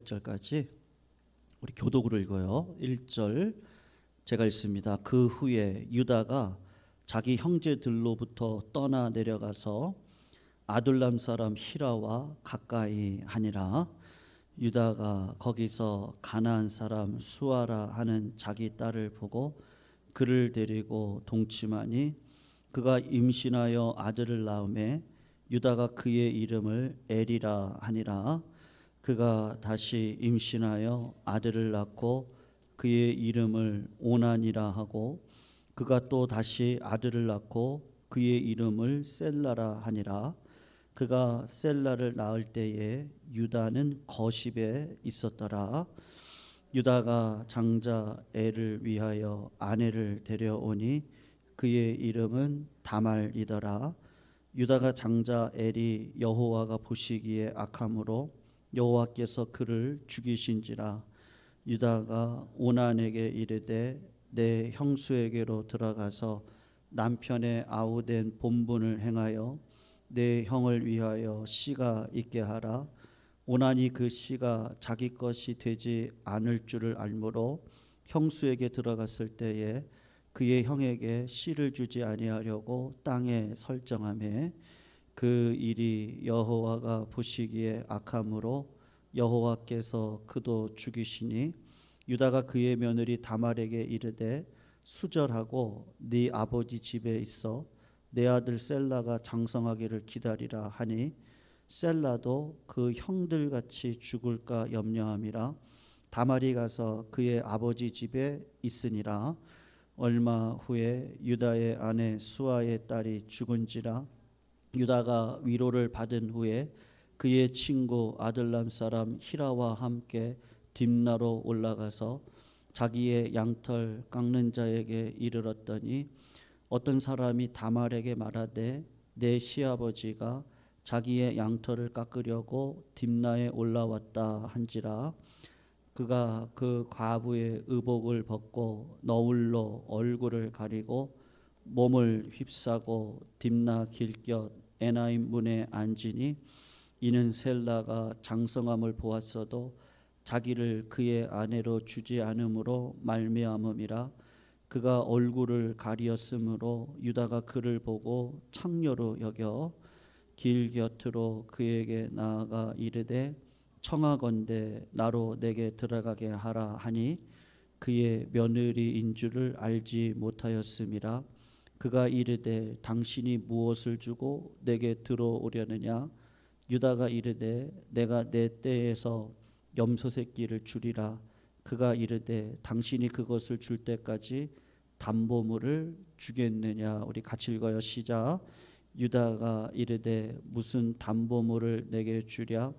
6절까지 우리 교독으로 읽어요. 1절 제가 읽습니다. 그 후에 유다가 자기 형제들로부터 떠나 내려가서 아둘람 사람 히라와 가까이 하니라. 유다가 거기서 가나안 사람 수아라 하는 자기 딸을 보고 그를 데리고 동침하니 그가 임신하여 아들을 낳음에 유다가 그의 이름을 엘이라 하니라. 그가 다시 임신하여 아들을 낳고 그의 이름을 오난이라 하고 그가 또 다시 아들을 낳고 그의 이름을 셀라라 하니라. 그가 셀라를 낳을 때에 유다는 거십에 있었더라. 유다가 장자 엘을 위하여 아내를 데려오니 그의 이름은 다말이더라. 유다가 장자 엘이 여호와가 보시기에 악함으로 여호와께서 그를 죽이신지라. 유다가 오난에게 이르되 내 형수에게로 들어가서 남편의 아우된 본분을 행하여 내 형을 위하여 씨가 있게 하라. 오난이 그 씨가 자기 것이 되지 않을 줄을 알므로 형수에게 들어갔을 때에 그의 형에게 씨를 주지 아니하려고 땅에 설정하매 그 일이 여호와가 보시기에 악함으로 여호와께서 그도 죽이시니 유다가 그의 며느리 다말에게 이르되 수절하고 네 아버지 집에 있어 내 아들 셀라가 장성하기를 기다리라 하니 셀라도 그 형들같이 죽을까 염려함이라. 다말이 가서 그의 아버지 집에 있으니라. 얼마 후에 유다의 아내 수아의 딸이 죽은지라. 유다가 위로를 받은 후에 그의 친구 아둘람 사람 히라와 함께 딥나로 올라가서 자기의 양털 깎는 자에게 이르렀더니 어떤 사람이 다말에게 말하되 내 시아버지가 자기의 양털을 깎으려고 딥나에 올라왔다 한지라. 그가 그 과부의 의복을 벗고 너울로 얼굴을 가리고 몸을 휩싸고 딥나 길곁 에나임 문에 앉으니 이는 셀라가 장성함을 보았어도 자기를 그의 아내로 주지 않음으로 말미암음이라. 그가 얼굴을 가리었으므로 유다가 그를 보고 창녀로 여겨 길 곁으로 그에게 나아가 이르되 청하건대 나로 내게 들어가게 하라 하니 그의 며느리인 줄을 알지 못하였음이라. 그가 이르되 당신이 무엇을 주고 내게 들어오려느냐. 유다가 이르되 내가 내 떼에서 염소 새끼를 주리라. 그가 이르되 당신이 그것을 줄 때까지 담보물을 주겠느냐. 우리 같이 읽어요. 시작. 유다가 이르되 무슨 담보물을 내게 주랴.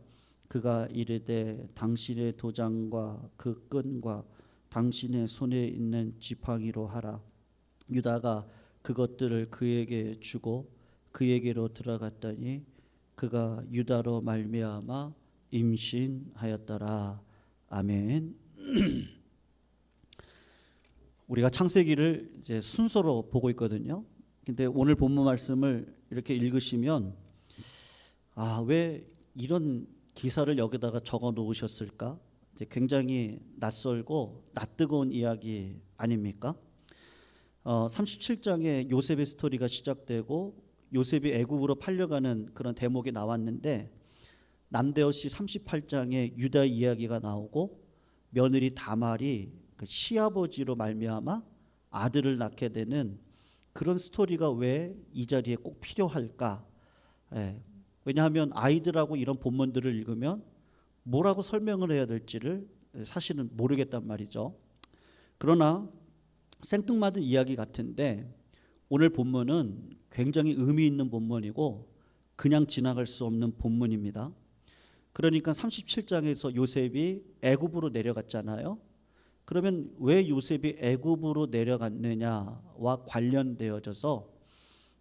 그가 이르되 당신의 도장과 그 끈과 당신의 손에 있는 지팡이로 하라. 유다가 그것들을 그에게 주고 그에게로 들어갔더니 그가 유다로 말미암아 임신하였더라. 아멘. 우리가 창세기를 이제 순서로 보고 있거든요. 근데 오늘 본문 말씀을 이렇게 읽으시면 왜 이런 기사를 여기다가 적어 놓으셨을까? 이제 굉장히 낯설고 낯뜨거운 이야기 아닙니까? 37장에 요셉의 스토리가 시작되고 요셉이 애굽으로 팔려가는 그런 대목이 나왔는데 남대없이 38장에 유다 이야기가 나오고 며느리 다말이 그 시아버지로 말미암아 아들을 낳게 되는 그런 스토리가 왜 이 자리에 꼭 필요할까? 왜냐하면 아이들하고 이런 본문들을 읽으면 뭐라고 설명을 해야 될지를 사실은 모르겠단 말이죠. 그러나 생뚱맞은 이야기 같은데 오늘 본문은 굉장히 의미 있는 본문이고 그냥 지나갈 수 없는 본문입니다. 그러니까 37장에서 요셉이 애굽으로 내려갔잖아요. 그러면 왜 요셉이 애굽으로 내려갔느냐와 관련되어져서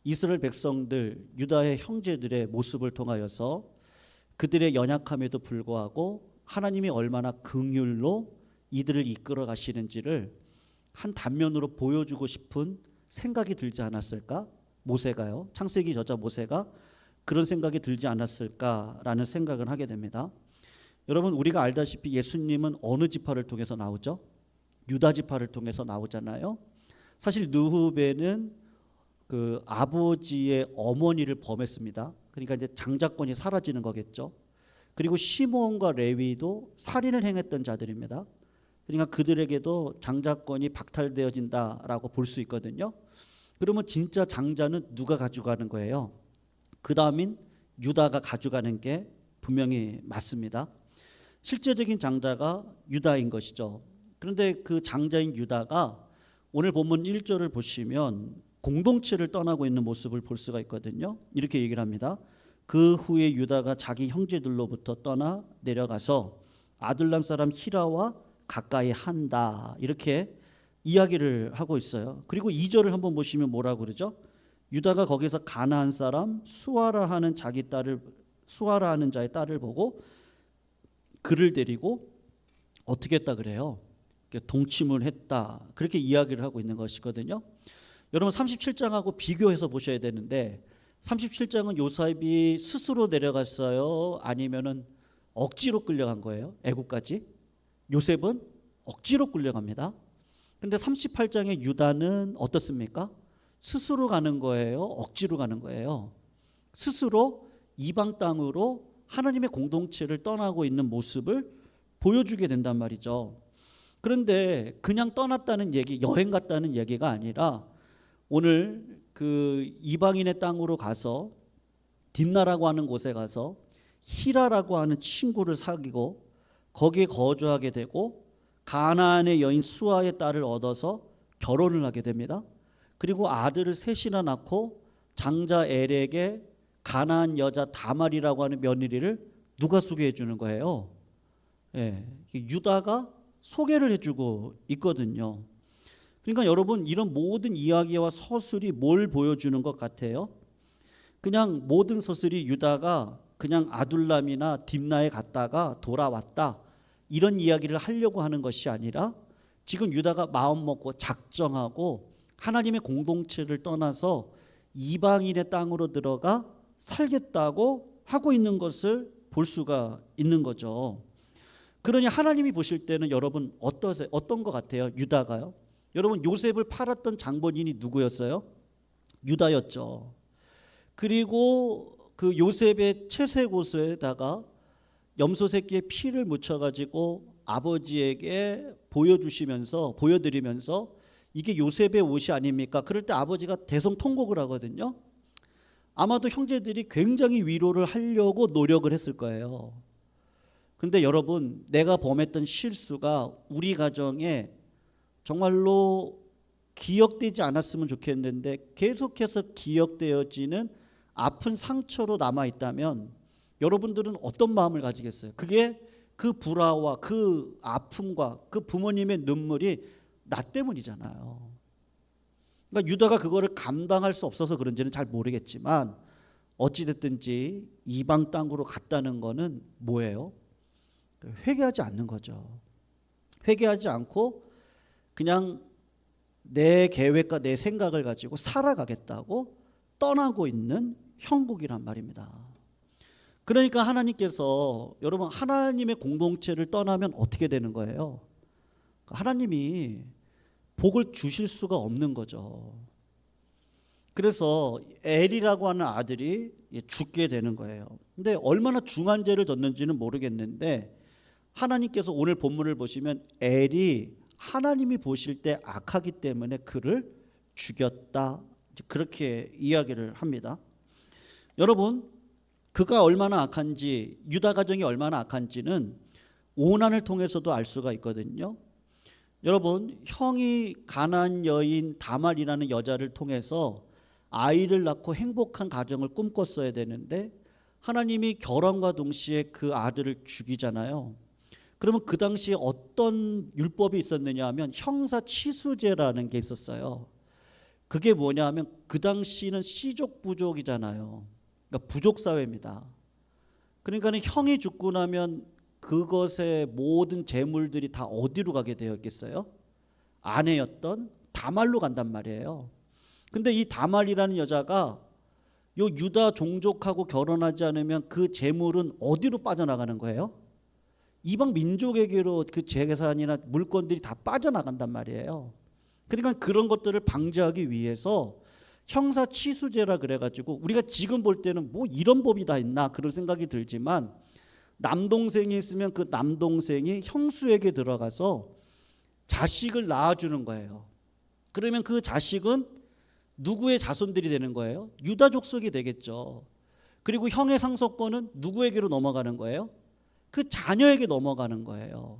이스라엘 백성들 유다의 형제들의 모습을 통하여서 그들의 연약함에도 불구하고 하나님이 얼마나 긍휼로 이들을 이끌어 가시는지를 한 단면으로 보여주고 싶은 생각이 들지 않았을까? 모세가요. 창세기 저자 모세가 그런 생각이 들지 않았을까라는 생각을 하게 됩니다. 여러분 우리가 알다시피 예수님은 어느 지파를 통해서 나오죠? 유다 지파를 통해서 나오잖아요. 사실 느후베는 그 아버지의 어머니를 범했습니다. 그러니까 이제 장자권이 사라지는 거겠죠. 그리고 시므온과 레위도 살인을 행했던 자들입니다. 그러니까 그들에게도 장자권이 박탈되어진다라고 볼 수 있거든요. 그러면 진짜 장자는 누가 가져가는 거예요? 그 다음인 유다가 가져가는 게 분명히 맞습니다. 실제적인 장자가 유다인 것이죠. 그런데 그 장자인 유다가 오늘 본문 1절을 보시면 공동체를 떠나고 있는 모습을 볼 수가 있거든요. 이렇게 얘기를 합니다. 그 후에 유다가 자기 형제들로부터 떠나 내려가서 아둘람 사람 히라와 가까이 한다. 이렇게 이야기를 하고 있어요. 그리고 2절을 한번 보시면 뭐라고 그러죠? 유다가 거기서 가나안 사람 수아라 하는 자의 딸을 보고 그를 데리고 어떻게 했다 그래요? 동침을 했다. 그렇게 이야기를 하고 있는 것이거든요. 여러분 37장하고 비교해서 보셔야 되는데 37장은 요셉이 스스로 내려갔어요? 아니면은 억지로 끌려간 거예요? 애국까지? 요셉은 억지로 끌려갑니다. 근데 38장의 유다는 어떻습니까? 스스로 가는 거예요? 억지로 가는 거예요? 스스로 이방 땅으로 하나님의 공동체를 떠나고 있는 모습을 보여주게 된단 말이죠. 그런데 그냥 떠났다는 얘기, 여행 갔다는 얘기가 아니라 오늘 그 이방인의 땅으로 가서 딥나라고 하는 곳에 가서 히라라고 하는 친구를 사귀고 거기에 거주하게 되고 가나안의 여인 수아의 딸을 얻어서 결혼을 하게 됩니다. 그리고 아들을 셋이나 낳고 장자 엘에게 가나안 여자 다말이라고 하는 며느리를 누가 소개해 주는 거예요? 유다가 소개를 해주고 있거든요. 그러니까 여러분 이런 모든 이야기와 서술이 뭘 보여주는 것 같아요? 그냥 모든 서술이 유다가 그냥 아둘람이나 딥나에 갔다가 돌아왔다 이런 이야기를 하려고 하는 것이 아니라 지금 유다가 마음 먹고 작정하고 하나님의 공동체를 떠나서 이방인의 땅으로 들어가 살겠다고 하고 있는 것을 볼 수가 있는 거죠. 그러니 하나님이 보실 때는 여러분 어떤 것 같아요? 유다가요? 여러분 요셉을 팔았던 장본인이 누구였어요? 유다였죠. 그리고 그 요셉의 채색옷에다가 염소 새끼의 피를 묻혀가지고 아버지에게 보여드리면서 이게 요셉의 옷이 아닙니까? 그럴 때 아버지가 대성통곡을 하거든요. 아마도 형제들이 굉장히 위로를 하려고 노력을 했을 거예요. 근데 여러분 내가 범했던 실수가 우리 가정에 정말로 기억되지 않았으면 좋겠는데 계속해서 기억되어지는 아픈 상처로 남아있다면 여러분들은 어떤 마음을 가지겠어요? 그게 그 불화와 그 아픔과 그 부모님의 눈물이 나 때문이잖아요. 그러니까 유다가 그거를 감당할 수 없어서 그런지는 잘 모르겠지만 어찌됐든지 이방 땅으로 갔다는 거는 뭐예요? 회개하지 않는 거죠. 회개하지 않고 그냥 내 계획과 내 생각을 가지고 살아가겠다고 떠나고 있는 형국이란 말입니다. 그러니까 하나님께서 여러분 하나님의 공동체를 떠나면 어떻게 되는 거예요? 하나님이 복을 주실 수가 없는 거죠. 그래서 엘이라고 하는 아들이 죽게 되는 거예요. 근데 얼마나 중한 죄를 졌는지는 모르겠는데 하나님께서 오늘 본문을 보시면 엘이 하나님이 보실 때 악하기 때문에 그를 죽였다. 그렇게 이야기를 합니다. 여러분 그가 얼마나 악한지 유다 가정이 얼마나 악한지는 오난을 통해서도 알 수가 있거든요. 여러분 형이 가나안 여인 다말이라는 여자를 통해서 아이를 낳고 행복한 가정을 꿈꿨어야 되는데 하나님이 결혼과 동시에 그 아들을 죽이잖아요. 그러면 그 당시에 어떤 율법이 있었느냐 하면 형사치수제라는 게 있었어요. 그게 뭐냐 하면 그 당시는 시족 부족이잖아요. 그러니까 부족 사회입니다. 그러니까 형이 죽고 나면 그것의 모든 재물들이 다 어디로 가게 되었겠어요? 아내였던 다말로 간단 말이에요. 근데 이 다말이라는 여자가 유다 종족하고 결혼하지 않으면 그 재물은 어디로 빠져나가는 거예요? 이방 민족에게로 그 재산이나 물건들이 다 빠져나간단 말이에요. 그러니까 그런 것들을 방지하기 위해서 형사치수제라 그래가지고 우리가 지금 볼 때는 뭐 이런 법이 다 있나 그런 생각이 들지만 남동생이 있으면 그 남동생이 형수에게 들어가서 자식을 낳아주는 거예요. 그러면 그 자식은 누구의 자손들이 되는 거예요? 유다 족속이 되겠죠. 그리고 형의 상속권은 누구에게로 넘어가는 거예요? 그 자녀에게 넘어가는 거예요.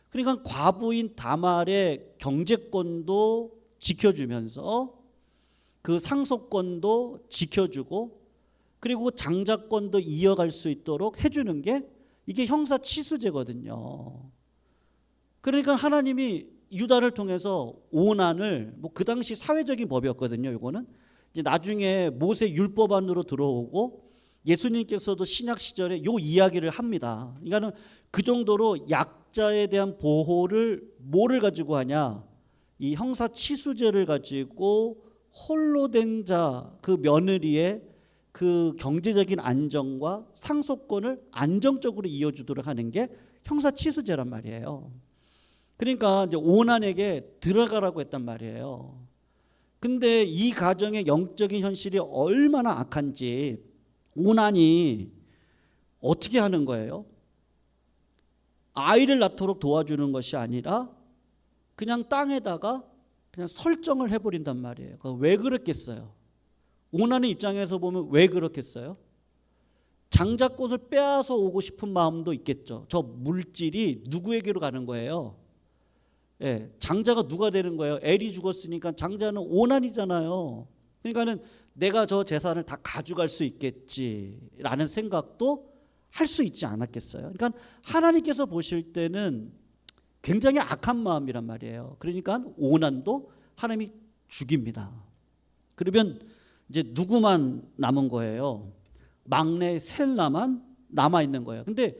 그러니까 과부인 다말의 경제권도 지켜주면서 그 상속권도 지켜주고 그리고 장자권도 이어갈 수 있도록 해주는 게 이게 형사치수제거든요. 그러니까 하나님이 유다를 통해서 오난을 뭐 그 당시 사회적인 법이었거든요. 이거는 이제 나중에 모세 율법 안으로 들어오고 예수님께서도 신약 시절에 요 이야기를 합니다. 그러니까는 그 정도로 약자에 대한 보호를 뭐를 가지고 하냐? 이 형사치수제를 가지고 홀로 된 자 그 며느리의 그 경제적인 안정과 상속권을 안정적으로 이어주도록 하는 게 형사치수제란 말이에요. 그러니까 이제 오난에게 들어가라고 했단 말이에요. 근데 이 가정의 영적인 현실이 얼마나 악한지 오난이 어떻게 하는 거예요? 아이를 낳도록 도와주는 것이 아니라 그냥 땅에다가 그냥 설정을 해버린단 말이에요. 왜 그랬겠어요? 오난의 입장에서 보면 왜 그렇겠어요? 장자꽃을 빼앗아 오고 싶은 마음도 있겠죠. 저 물질이 누구에게로 가는 거예요? 예, 장자가 누가 되는 거예요? 엘이 죽었으니까 장자는 오난이잖아요. 그러니까는 내가 저 재산을 다 가져갈 수 있겠지라는 생각도 할 수 있지 않았겠어요? 그러니까 하나님께서 보실 때는 굉장히 악한 마음이란 말이에요. 그러니까 오난도 하나님이 죽입니다. 그러면 이제 누구만 남은 거예요? 막내 셀라만 남아 있는 거예요. 근데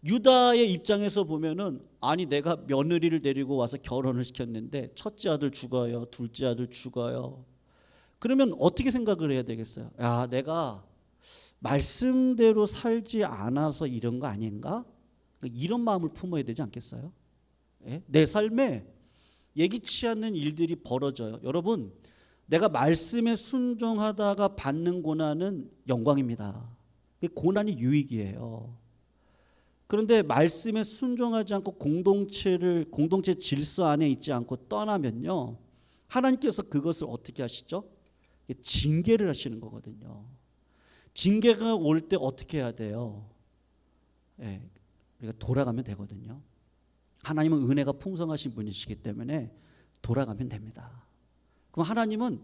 유다의 입장에서 보면은 아니 내가 며느리를 데리고 와서 결혼을 시켰는데 첫째 아들 죽어요, 둘째 아들 죽어요. 그러면 어떻게 생각을 해야 되겠어요? 야, 내가 말씀대로 살지 않아서 이런 거 아닌가? 이런 마음을 품어야 되지 않겠어요? 예? 내 삶에 예기치 않는 일들이 벌어져요. 여러분, 내가 말씀에 순종하다가 받는 고난은 영광입니다. 고난이 유익이에요. 그런데 말씀에 순종하지 않고 공동체 질서 안에 있지 않고 떠나면요, 하나님께서 그것을 어떻게 하시죠? 징계를 하시는 거거든요. 징계가 올 때 어떻게 해야 돼요? 예, 우리가 돌아가면 되거든요. 하나님은 은혜가 풍성하신 분이시기 때문에 돌아가면 됩니다. 그럼 하나님은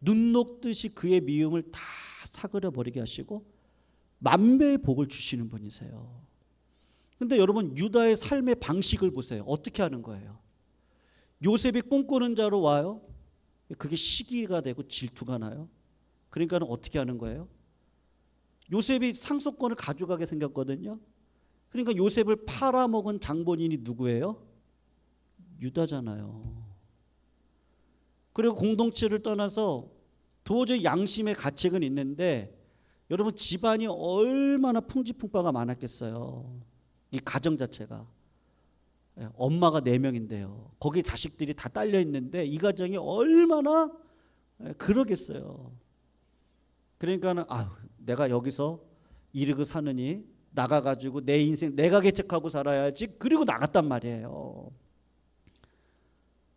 눈 녹듯이 그의 미움을 다 사그려 버리게 하시고 만배의 복을 주시는 분이세요. 근데 여러분, 유다의 삶의 방식을 보세요. 어떻게 하는 거예요? 요셉이 꿈꾸는 자로 와요. 그게 시기가 되고 질투가 나요. 그러니까 어떻게 하는 거예요? 요셉이 상속권을 가져가게 생겼거든요. 그러니까 요셉을 팔아먹은 장본인이 누구예요? 유다잖아요. 그리고 공동체를 떠나서 도저히 양심의 가책은 있는데 여러분, 집안이 얼마나 풍지풍파가 많았겠어요. 이 가정 자체가. 엄마가 4명인데요. 거기 자식들이 다 딸려 있는데 이 가정이 얼마나 그러겠어요. 그러니까는 내가 여기서 이르고 사느니 나가가지고 내 인생 내가 개척하고 살아야지. 그리고 나갔단 말이에요.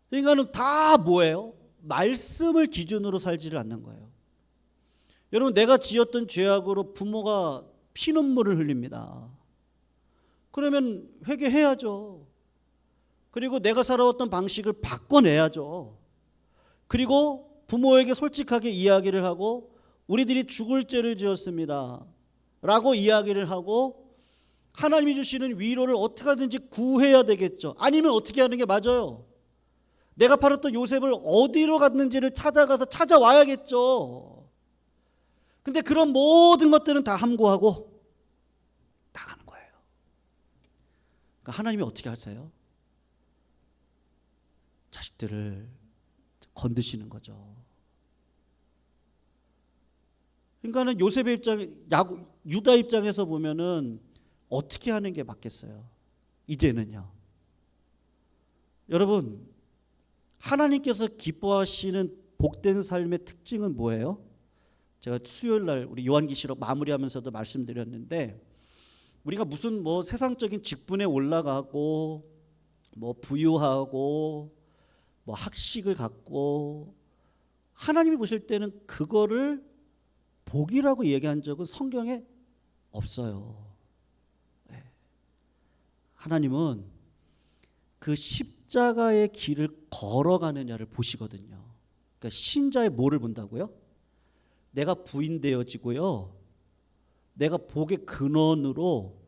그러니까는 다 뭐예요? 말씀을 기준으로 살지를 않는 거예요. 여러분, 내가 지었던 죄악으로 부모가 피눈물을 흘립니다. 그러면 회개해야죠. 그리고 내가 살아왔던 방식을 바꿔내야죠. 그리고 부모에게 솔직하게 이야기를 하고 우리들이 죽을 죄를 지었습니다 라고 이야기를 하고 하나님이 주시는 위로를 어떻게 하든지 구해야 되겠죠. 아니면 어떻게 하는 게 맞아요? 내가 팔았던 요셉을 어디로 갔는지를 찾아가서 찾아와야겠죠. 근데 그런 모든 것들은 다 함구하고 나가는 거예요. 그러니까 하나님이 어떻게 하세요? 자식들을 건드시는 거죠. 그러니까는 요셉의 입장, 유다 입장에서 보면은 어떻게 하는 게 맞겠어요? 이제는요. 여러분, 하나님께서 기뻐하시는 복된 삶의 특징은 뭐예요? 제가 수요일 날 우리 요한계시록 마무리하면서도 말씀드렸는데, 우리가 무슨 뭐 세상적인 직분에 올라가고 뭐 부유하고 뭐 학식을 갖고, 하나님이 보실 때는 그거를 복이라고 얘기한 적은 성경에 없어요. 하나님은 그 십자가의 길을 걸어가느냐를 보시거든요. 그러니까 신자의 뭐를 본다고요? 내가 부인되어지고요, 내가 복의 근원으로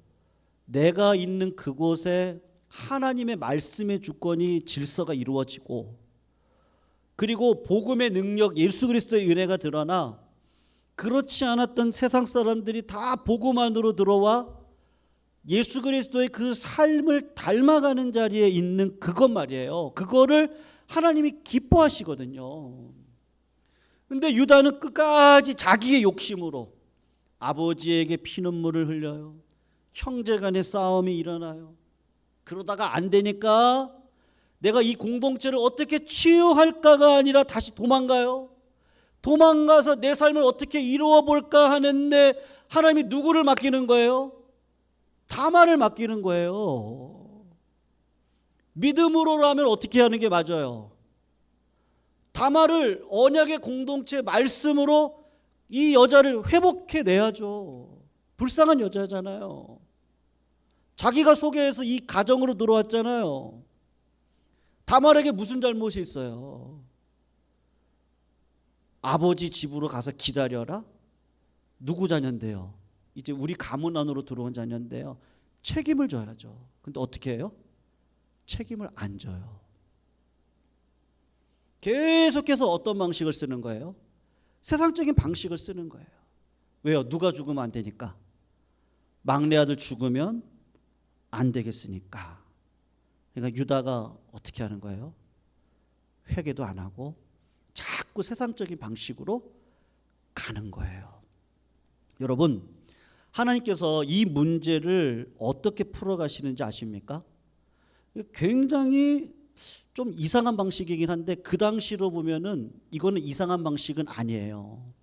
내가 있는 그곳에 하나님의 말씀의 주권이 질서가 이루어지고, 그리고 복음의 능력 예수 그리스도의 은혜가 드러나 그렇지 않았던 세상 사람들이 다 복음 안으로 들어와 예수 그리스도의 그 삶을 닮아가는 자리에 있는 그것 말이에요. 그거를 하나님이 기뻐하시거든요. 근데 유다는 끝까지 자기의 욕심으로 아버지에게 피눈물을 흘려요. 형제간의 싸움이 일어나요. 그러다가 안 되니까 내가 이 공동체를 어떻게 치유할까가 아니라 다시 도망가요. 도망가서 내 삶을 어떻게 이루어 볼까 하는데 하나님이 누구를 맡기는 거예요? 다말을 맡기는 거예요. 믿음으로라면 어떻게 하는 게 맞아요? 다말을 언약의 공동체 말씀으로 이 여자를 회복해 내야죠. 불쌍한 여자잖아요. 자기가 소개해서 이 가정으로 들어왔잖아요. 다말에게 무슨 잘못이 있어요? 아버지 집으로 가서 기다려라? 누구 자녀인데요? 이제 우리 가문 안으로 들어온 자녀인데요. 책임을 져야죠. 근데 어떻게 해요? 책임을 안 져요. 계속해서 어떤 방식을 쓰는 거예요? 세상적인 방식을 쓰는 거예요. 왜요? 누가 죽으면 안 되니까. 막내 아들 죽으면 안 되겠으니까. 그러니까 유다가 어떻게 하는 거예요? 회개도 안 하고 자꾸 세상적인 방식으로 가는 거예요. 여러분, 하나님께서 이 문제를 어떻게 풀어가시는지 아십니까? 굉장히 좀 이상한 방식이긴 한데 그 당시로 보면은 이거는 이상한 방식은 아니에요.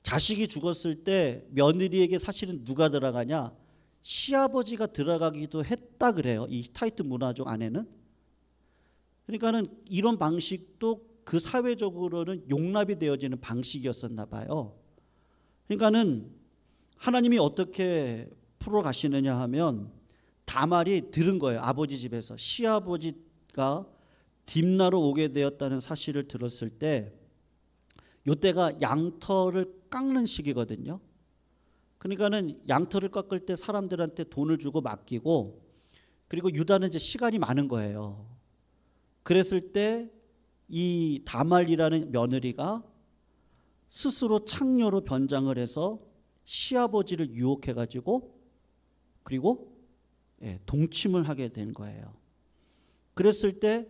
자식이 죽었을 때 며느리에게 사실은 누가 들어가냐? 시아버지가 들어가기도 했다 그래요. 이 히타이트 문화적 안에는. 그러니까는 이런 방식도 그 사회적으로는 용납이 되어지는 방식이었었나 봐요. 그러니까는 하나님이 어떻게 풀어가시느냐 하면 다말이 들은 거예요. 아버지 집에서 시아버지가 딥나로 오게 되었다는 사실을 들었을 때, 이때가 양털을 깎는 시기거든요. 그러니까는 양털을 깎을 때 사람들한테 돈을 주고 맡기고, 그리고 유다는 이제 시간이 많은 거예요. 그랬을 때 이 다말이라는 며느리가 스스로 창녀로 변장을 해서 시아버지를 유혹해가지고 그리고 동침을 하게 된 거예요. 그랬을 때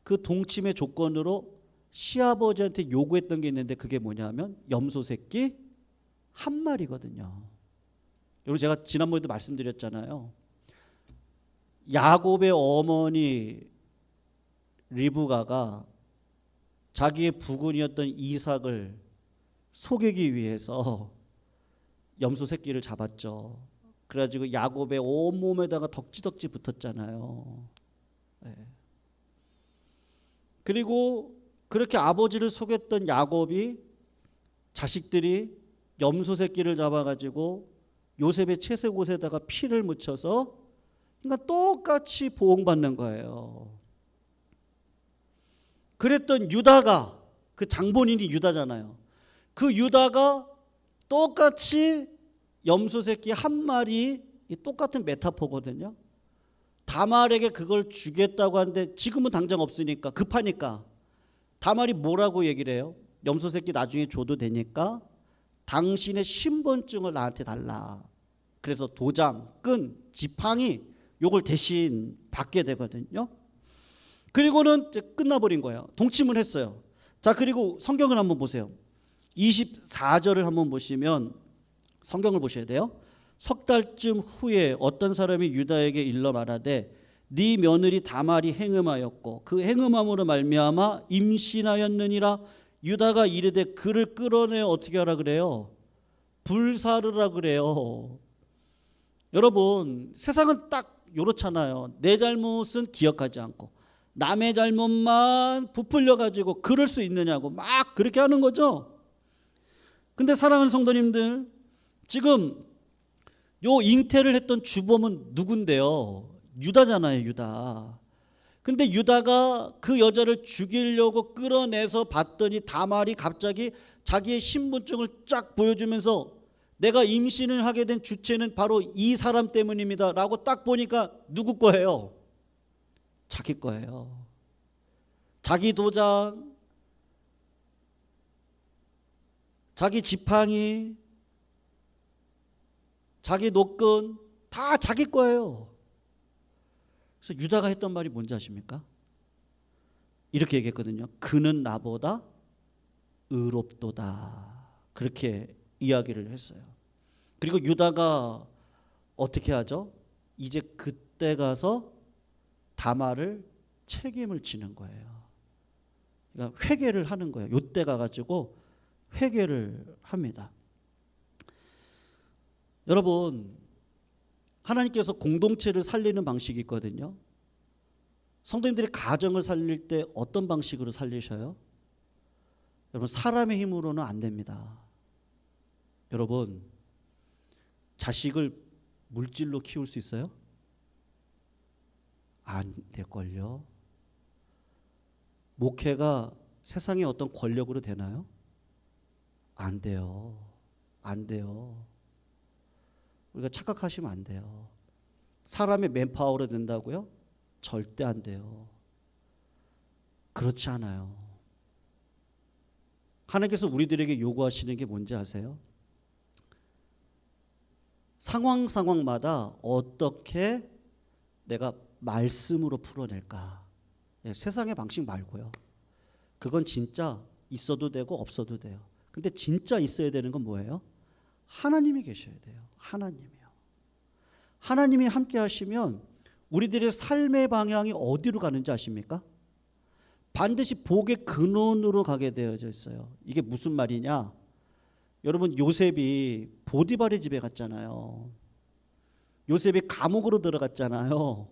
그 동침의 조건으로 시아버지한테 요구했던 게 있는데 그게 뭐냐면 염소 새끼 한 마리거든요. 여러분, 제가 지난번에도 말씀드렸잖아요. 야곱의 어머니 리브가가 자기의 부군이었던 이삭을 속이기 위해서 염소 새끼를 잡았죠. 그래가지고 야곱의 온몸에다가 덕지덕지 붙었잖아요. 그리고 그렇게 아버지를 속였던 야곱이 자식들이 염소 새끼를 잡아가지고 요셉의 채색옷에다가 피를 묻혀서, 그러니까 똑같이 보응받는 거예요. 그랬던 유다가, 그 장본인이 유다잖아요. 그 유다가 똑같이 염소 새끼 한 마리, 똑같은 메타포거든요. 다말에게 그걸 주겠다고 하는데 지금은 당장 없으니까, 급하니까 다말이 뭐라고 얘기를 해요? 염소 새끼 나중에 줘도 되니까 당신의 신분증을 나한테 달라. 그래서 도장, 끈, 지팡이 요걸 대신 받게 되거든요. 그리고는 끝나버린 거예요. 동침을 했어요. 자, 그리고 성경을 한번 보세요. 24절을 한번 보시면, 성경을 보셔야 돼요. 석 달쯤 후에 어떤 사람이 유다에게 일러 말하되 네 며느리 다말이 행음하였고 그 행음함으로 말미암아 임신하였느니라. 유다가 이르되 그를 끌어내어 어떻게 하라 그래요? 불사르라 그래요. 여러분, 세상은 딱 요렇잖아요. 내 잘못은 기억하지 않고 남의 잘못만 부풀려 가지고 그럴 수 있느냐고 막 그렇게 하는 거죠. 근데 사랑하는 성도님들, 지금 요 잉태를 했던 주범은 누군데요? 유다잖아요, 유다. 근데 유다가 그 여자를 죽이려고 끌어내서 봤더니 다말이 갑자기 자기의 신분증을 쫙 보여주면서 내가 임신을 하게 된 주체는 바로 이 사람 때문입니다 라고 딱 보니까 누구 거예요? 자기 거예요. 자기 도장, 자기 지팡이, 자기 노끈 다 자기 거예요. 그래서 유다가 했던 말이 뭔지 아십니까? 이렇게 얘기했거든요. 그는 나보다 의롭도다. 그렇게 이야기를 했어요. 그리고 유다가 어떻게 하죠? 이제 그때 가서 다말을 책임을 지는 거예요. 그러니까 회개를 하는 거예요. 요때 가가지고 회개를 합니다. 여러분, 하나님께서 공동체를 살리는 방식이 있거든요. 성도님들이 가정을 살릴 때 어떤 방식으로 살리셔요? 여러분, 사람의 힘으로는 안 됩니다. 여러분, 자식을 물질로 키울 수 있어요? 안 될걸요. 목회가 세상의 어떤 권력으로 되나요? 안 돼요. 안 돼요. 우리가 착각하시면 안 돼요. 사람의 맨파워로 된다고요? 절대 안 돼요. 그렇지 않아요. 하나님께서 우리들에게 요구하시는 게 뭔지 아세요? 상황마다 어떻게 내가 말씀으로 풀어낼까? 세상의 방식 말고요. 그건 진짜 있어도 되고 없어도 돼요. 근데 진짜 있어야 되는 건 뭐예요? 하나님이 계셔야 돼요. 하나님이요. 하나님이 함께 하시면 우리들의 삶의 방향이 어디로 가는지 아십니까? 반드시 복의 근원으로 가게 되어져 있어요. 이게 무슨 말이냐? 여러분, 요셉이 보디발의 집에 갔잖아요. 요셉이 감옥으로 들어갔잖아요.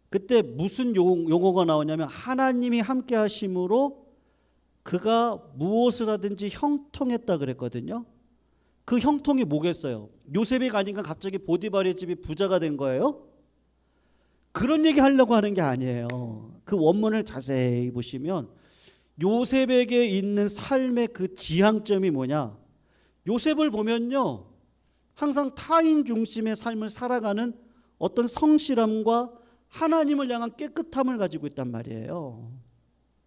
그때 무슨 용어가 나오냐면 하나님이 함께 하심으로 그가 무엇을 하든지 형통했다 그랬거든요. 그 형통이 뭐겠어요? 요셉이 가니까 갑자기 보디발의 집이 부자가 된 거예요? 그런 얘기 하려고 하는 게 아니에요. 그 원문을 자세히 보시면 요셉에게 있는 삶의 그 지향점이 뭐냐? 요셉을 보면요, 항상 타인 중심의 삶을 살아가는 어떤 성실함과 하나님을 향한 깨끗함을 가지고 있단 말이에요.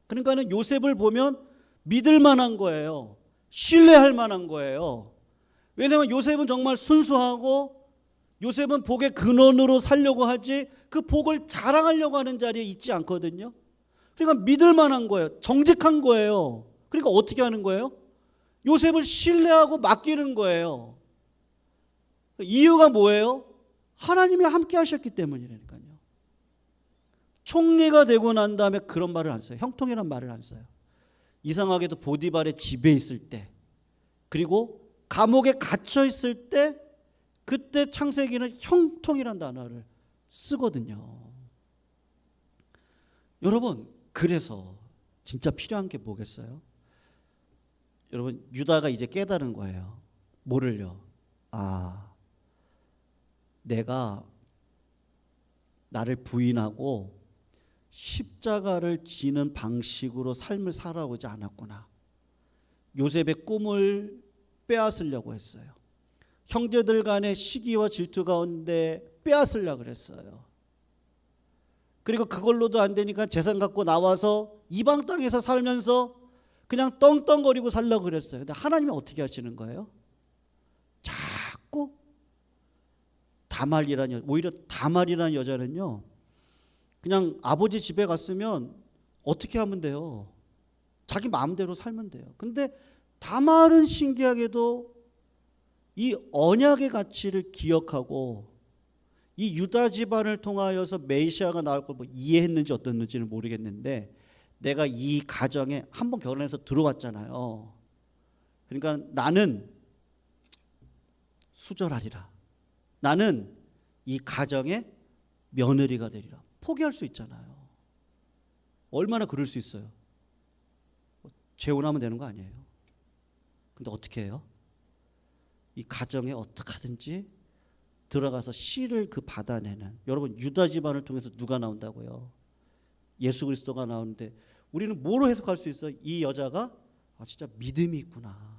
그러니까는 요셉을 보면 믿을 만한 거예요. 신뢰할 만한 거예요. 왜냐하면 요셉은 정말 순수하고 요셉은 복의 근원으로 살려고 하지 그 복을 자랑하려고 하는 자리에 있지 않거든요. 그러니까 믿을 만한 거예요. 정직한 거예요. 그러니까 어떻게 하는 거예요? 요셉을 신뢰하고 맡기는 거예요. 이유가 뭐예요? 하나님이 함께 하셨기 때문이라니까요. 총리가 되고 난 다음에 그런 말을 안 써요. 형통이란 말을 안 써요. 이상하게도 보디발의 집에 있을 때, 그리고 감옥에 갇혀 있을 때, 그때 창세기는 형통이란 단어를 쓰거든요. 여러분, 그래서 진짜 필요한 게 뭐겠어요? 여러분, 유다가 이제 깨달은 거예요. 뭐를요? 내가 나를 부인하고 십자가를 지는 방식으로 삶을 살아오지 않았구나. 요셉의 꿈을 빼앗으려고 했어요. 형제들 간의 시기와 질투 가운데 빼앗으려고 그랬어요. 그리고 그걸로도 안 되니까 재산 갖고 나와서 이방 땅에서 살면서 그냥 떵떵거리고 살려고 그랬어요. 근데 하나님이 어떻게 하시는 거예요? 자꾸 오히려 다말이라는 여자는요, 그냥 아버지 집에 갔으면 어떻게 하면 돼요? 자기 마음대로 살면 돼요. 근데 다말은 신기하게도 이 언약의 가치를 기억하고 이 유다 집안을 통하여서 메시아가 나올 걸 뭐 이해했는지 어떻는지는 모르겠는데 내가 이 가정에 한번 결혼해서 들어왔잖아요. 그러니까 나는 수절하리라. 나는 이 가정의 며느리가 되리라. 포기할 수 있잖아요. 얼마나 그럴 수 있어요. 재혼하면 되는 거 아니에요. 근데 어떻게 해요? 이 가정에 어떻게 하든지 들어가서 씨를 받아내는. 여러분 유다 집안을 통해서 누가 나온다고요? 예수 그리스도가 나오는데 우리는 뭐로 해석할 수 있어요? 이 여자가 진짜 믿음이 있구나.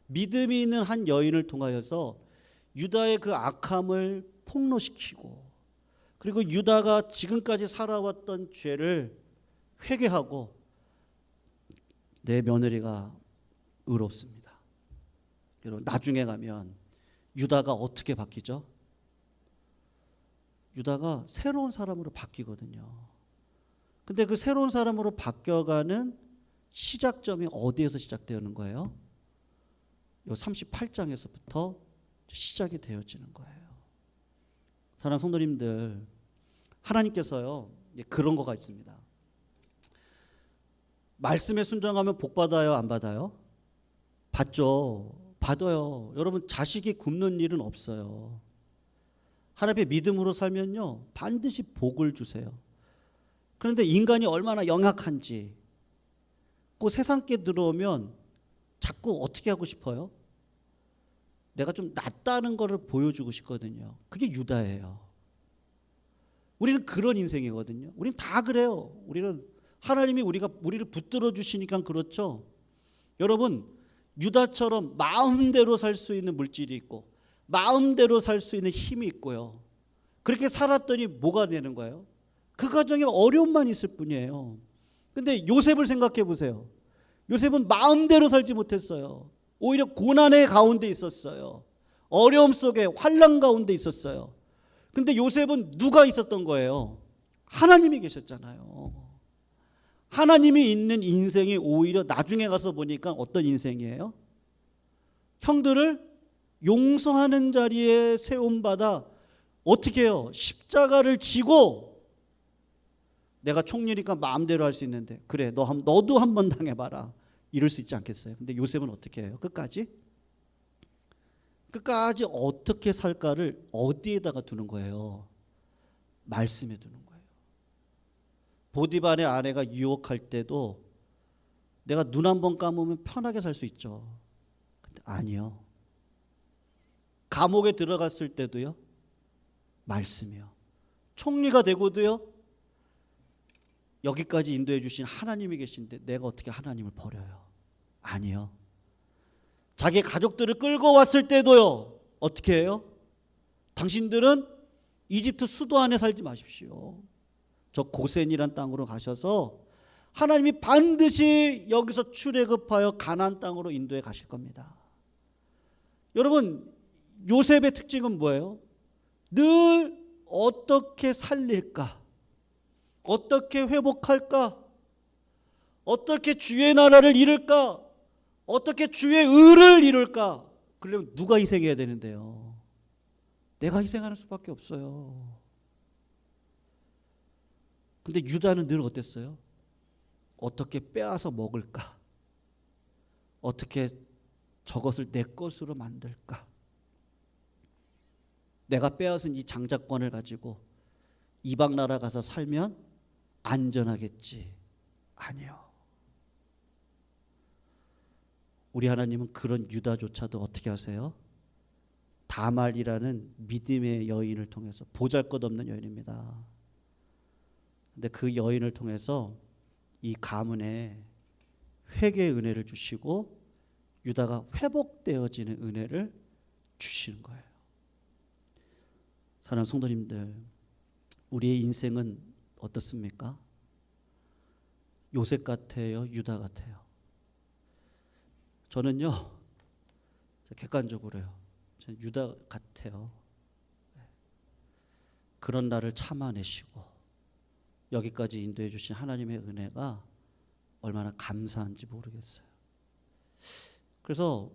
믿음이 있는 한 여인을 통하여서 유다의 그 악함을 폭로시키고 그리고 유다가 지금까지 살아왔던 죄를 회개하고 내 며느리가 의롭습니다. 여러분 나중에 가면 유다가 어떻게 바뀌죠? 유다가 새로운 사람으로 바뀌거든요. 근데 그 새로운 사람으로 바뀌어가는 시작점이 어디에서 시작되는 거예요? 요 38장에서부터 시작이 되어지는 거예요. 사랑하는 성도님들, 하나님께서요 그런 거가 있습니다. 말씀에 순종하면 복 받아요, 안 받아요? 받죠. 받아요. 여러분 자식이 굶는 일은 없어요. 하나님의 믿음으로 살면요 반드시 복을 주세요. 그런데 인간이 얼마나 영악한지 그 세상께 들어오면 자꾸 어떻게 하고 싶어요? 내가 좀 낫다는 것을 보여주고 싶거든요. 그게 유다예요. 우리는 그런 인생이거든요. 우리는 다 그래요. 우리는 하나님이 우리를 붙들어 주시니까 그렇죠. 여러분 유다처럼 마음대로 살 수 있는 물질이 있고 마음대로 살 수 있는 힘이 있고요. 그렇게 살았더니 뭐가 되는 거예요? 그 가정에 어려움만 있을 뿐이에요. 근데 요셉을 생각해 보세요. 요셉은 마음대로 살지 못했어요. 오히려 고난의 가운데 있었어요. 어려움 속에 환난 가운데 있었어요. 근데 요셉은 누가 있었던 거예요? 하나님이 계셨잖아요. 하나님이 있는 인생이 오히려 나중에 가서 보니까 어떤 인생이에요? 형들을 용서하는 자리에 세움받아 어떻게 해요? 십자가를 지고 내가 총리니까 마음대로 할 수 있는데 그래 너도 한번 당해봐라 이럴 수 있지 않겠어요? 근데 요셉은 어떻게 해요? 끝까지 어떻게 살까를 어디에다가 두는 거예요? 말씀에 두는 거예요. 보디발의 아내가 유혹할 때도 내가 눈 한 번 감으면 편하게 살 수 있죠. 근데 아니요. 감옥에 들어갔을 때도요. 말씀이요. 총리가 되고도요. 여기까지 인도해 주신 하나님이 계신데 내가 어떻게 하나님을 버려요? 아니요. 자기 가족들을 끌고 왔을 때도요. 어떻게 해요? 당신들은 이집트 수도 안에 살지 마십시오. 저 고센이란 땅으로 가셔서 하나님이 반드시 여기서 출애굽하여 가나안 땅으로 인도해 가실 겁니다. 여러분 요셉의 특징은 뭐예요? 늘 어떻게 살릴까? 어떻게 회복할까? 어떻게 주의 나라를 이룰까? 어떻게 주의 의를 이룰까? 그러려면 누가 희생해야 되는데요? 내가 희생하는 수밖에 없어요. 근데 유다는 늘 어땠어요? 어떻게 빼앗아 먹을까? 어떻게 저것을 내 것으로 만들까? 내가 빼앗은 이 장자권을 가지고 이방 나라 가서 살면 안전하겠지. 아니요. 우리 하나님은 그런 유다조차도 어떻게 하세요? 다말이라는 믿음의 여인을 통해서 보잘것없는 여인입니다. 근데 그 여인을 통해서 이 가문에 회개의 은혜를 주시고 유다가 회복되어지는 은혜를 주시는 거예요. 사랑하는 성도님들, 우리의 인생은 어떻습니까? 요셉 같아요? 유다 같아요? 저는요, 객관적으로요. 저는 유다 같아요. 그런 나를 참아내시고 여기까지 인도해 주신 하나님의 은혜가 얼마나 감사한지 모르겠어요. 그래서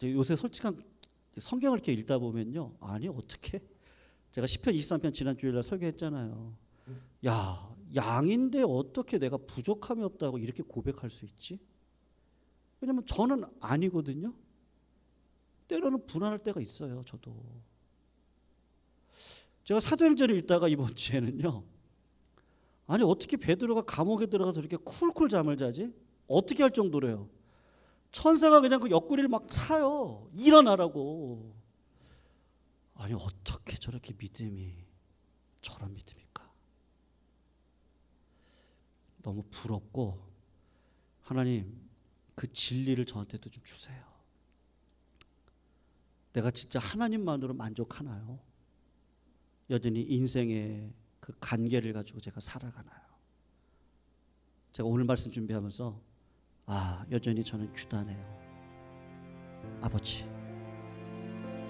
요새 솔직한 성경을 이렇게 읽다 보면요, 아니 어떻게 제가 시편 23편 지난 주일날 설교했잖아요. 야, 양인데 어떻게 내가 부족함이 없다고 이렇게 고백할 수 있지? 왜냐면 저는 아니거든요. 때로는 불안할 때가 있어요. 저도. 제가 사도행전을 읽다가 이번 주에는요, 아니 어떻게 베드로가 감옥에 들어가서 이렇게 쿨쿨 잠을 자지? 어떻게 할 정도래요. 천사가 그냥 그 옆구리를 막 차요. 일어나라고. 아니 어떻게 저렇게 믿음이 저런 믿음일까? 너무 부럽고, 하나님 그 진리를 저한테도 좀 주세요. 내가 진짜 하나님만으로 만족하나요? 여전히 인생의 그 관계를 가지고 제가 살아가나요? 제가 오늘 말씀 준비하면서 여전히 저는 유다네요. 아버지,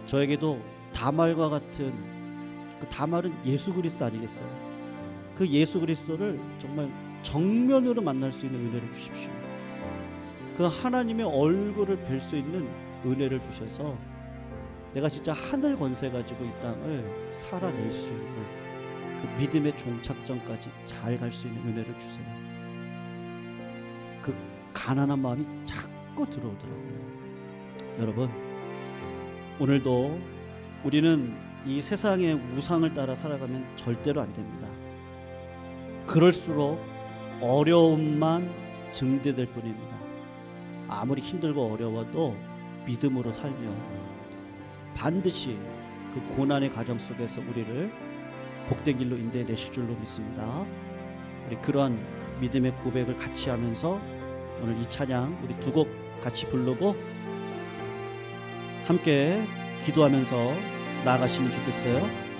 저에게도 다말과 같은, 그 다말은 예수 그리스도 아니겠어요? 그 예수 그리스도를 정말 정면으로 만날 수 있는 은혜를 주십시오. 그 하나님의 얼굴을 뵐 수 있는 은혜를 주셔서 내가 진짜 하늘 권세 가지고 이 땅을 살아낼 수 있는 그 믿음의 종착점까지 잘 갈 수 있는 은혜를 주세요. 그 가난한 마음이 자꾸 들어오더라고요. 여러분, 오늘도 우리는 이 세상의 우상을 따라 살아가면 절대로 안 됩니다. 그럴수록 어려움만 증대될 뿐입니다. 아무리 힘들고 어려워도 믿음으로 살며 반드시 그 고난의 과정 속에서 우리를 복된 길로 인도해 내실 줄로 믿습니다. 우리 그러한 믿음의 고백을 같이 하면서 오늘 이 찬양 우리 두 곡 같이 부르고 함께 기도하면서 나아가시면 좋겠어요.